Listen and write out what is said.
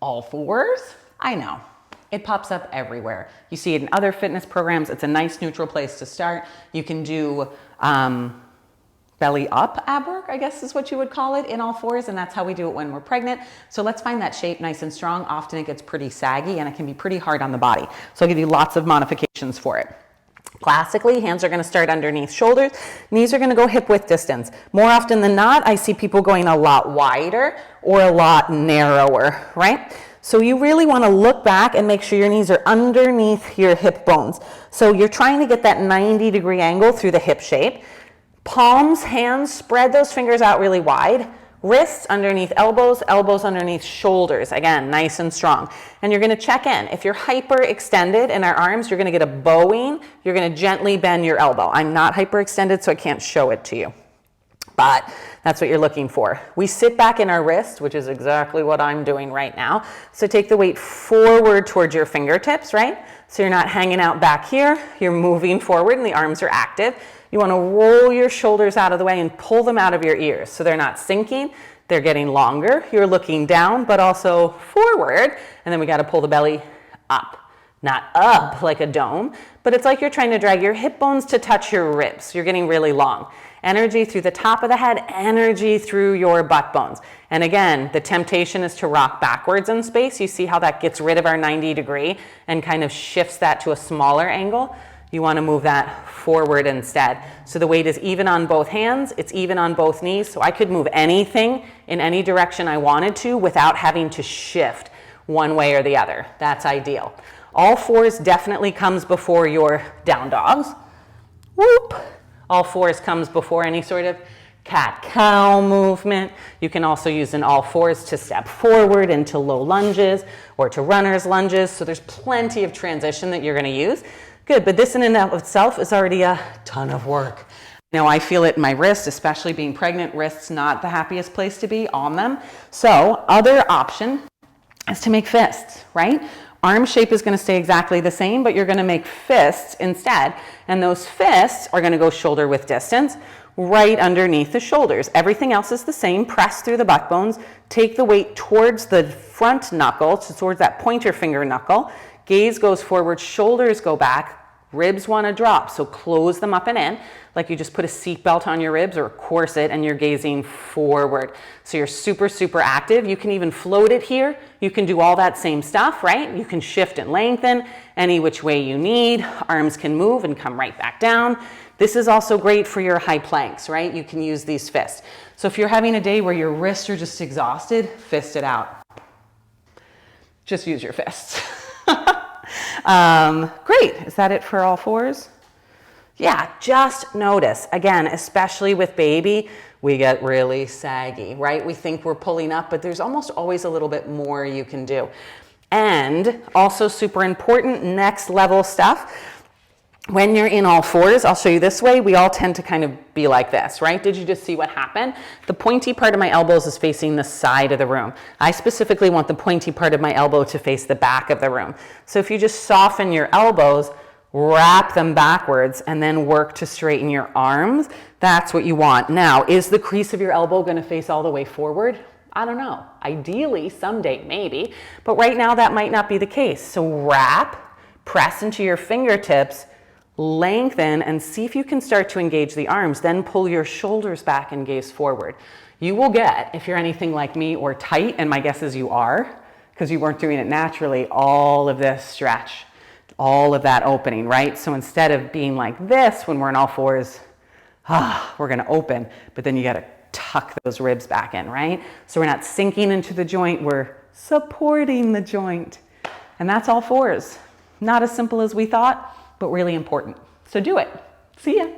All fours? I know. It pops up everywhere. You see it in other fitness programs. It's a nice neutral place to start. You can do belly up ab work, I guess is what you would call it, in all fours, and that's how we do it when we're pregnant. So let's find that shape nice and strong. Often it gets pretty saggy and it can be pretty hard on the body. So I'll give you lots of modifications for it. Classically, hands are going to start underneath shoulders. Knees are going to go hip width distance. More often than not, I see people going a lot wider or a lot narrower, right? So you really want to look back and make sure your knees are underneath your hip bones. So you're trying to get that 90-degree angle through the hip shape. Palms, hands, spread those fingers out really wide. Wrists underneath elbows, elbows underneath shoulders. Again, nice and strong. And you're going to check in. If you're hyperextended in our arms, you're going to get a bowing. You're going to gently bend your elbow. I'm not hyperextended, so I can't show it to you. But that's what you're looking for. We sit back in our wrist, which is exactly what I'm doing right now. So take the weight forward towards your fingertips, right? So you're not hanging out back here. You're moving forward and the arms are active. You want to roll your shoulders out of the way and pull them out of your ears. So they're not sinking, they're getting longer. You're looking down, but also forward. And then we got to pull the belly up. Not up like a dome, but it's like you're trying to drag your hip bones to touch your ribs. You're getting really long. Energy through the top of the head, energy through your butt bones. And again, the temptation is to rock backwards in space. You see how that gets rid of our 90-degree and kind of shifts that to a smaller angle? You want to move that forward instead. So the weight is even on both hands, it's even on both knees. So I could move anything in any direction I wanted to without having to shift one way or the other. That's ideal. All fours definitely comes before your down dogs. Whoop. All fours comes before any sort of cat-cow movement. You can also use an all fours to step forward into low lunges or to runner's lunges. So there's plenty of transition that you're going to use. Good, but this in and of itself is already a ton of work. Now I feel it in my wrist, especially being pregnant. Wrist's not the happiest place to be on them. So other option is to make fists, right? Arm shape is going to stay exactly the same, but you're going to make fists instead. And those fists are going to go shoulder width distance right underneath the shoulders. Everything else is the same. Press through the butt bones. Take the weight towards the front knuckle, towards that pointer finger knuckle. Gaze goes forward, shoulders go back. Ribs want to drop, so close them up and in, like you just put a seatbelt on your ribs or a corset and you're gazing forward. So you're super, super active. You can even float it here. You can do all that same stuff, right? You can shift and lengthen any which way you need. Arms can move and come right back down. This is also great for your high planks, right? You can use these fists. So if you're having a day where your wrists are just exhausted, fist it out. Just use your fists. Great. Is that it for all fours? Yeah, just notice, again, especially with baby, we get really saggy, right? We think we're pulling up, but there's almost always a little bit more you can do. And also super important, next level stuff. When you're in all fours, I'll show you this way, we all tend to kind of be like this, right? Did you just see what happened? The pointy part of my elbows is facing the side of the room. I specifically want the pointy part of my elbow to face the back of the room. So if you just soften your elbows, wrap them backwards, and then work to straighten your arms, that's what you want. Now, is the crease of your elbow going to face all the way forward? I don't know. Ideally, someday, maybe. But right now, that might not be the case. So wrap, press into your fingertips, lengthen, and see if you can start to engage the arms. Then pull your shoulders back and gaze forward. You will get, if you're anything like me or tight, and my guess is you are, because you weren't doing it naturally, all of this stretch, all of that opening, right? So instead of being like this when we're in all fours, we're going to open, but then you got to tuck those ribs back in, right? So we're not sinking into the joint, we're supporting the joint. And that's all fours. Not as simple as we thought, but really important. So do it. See ya.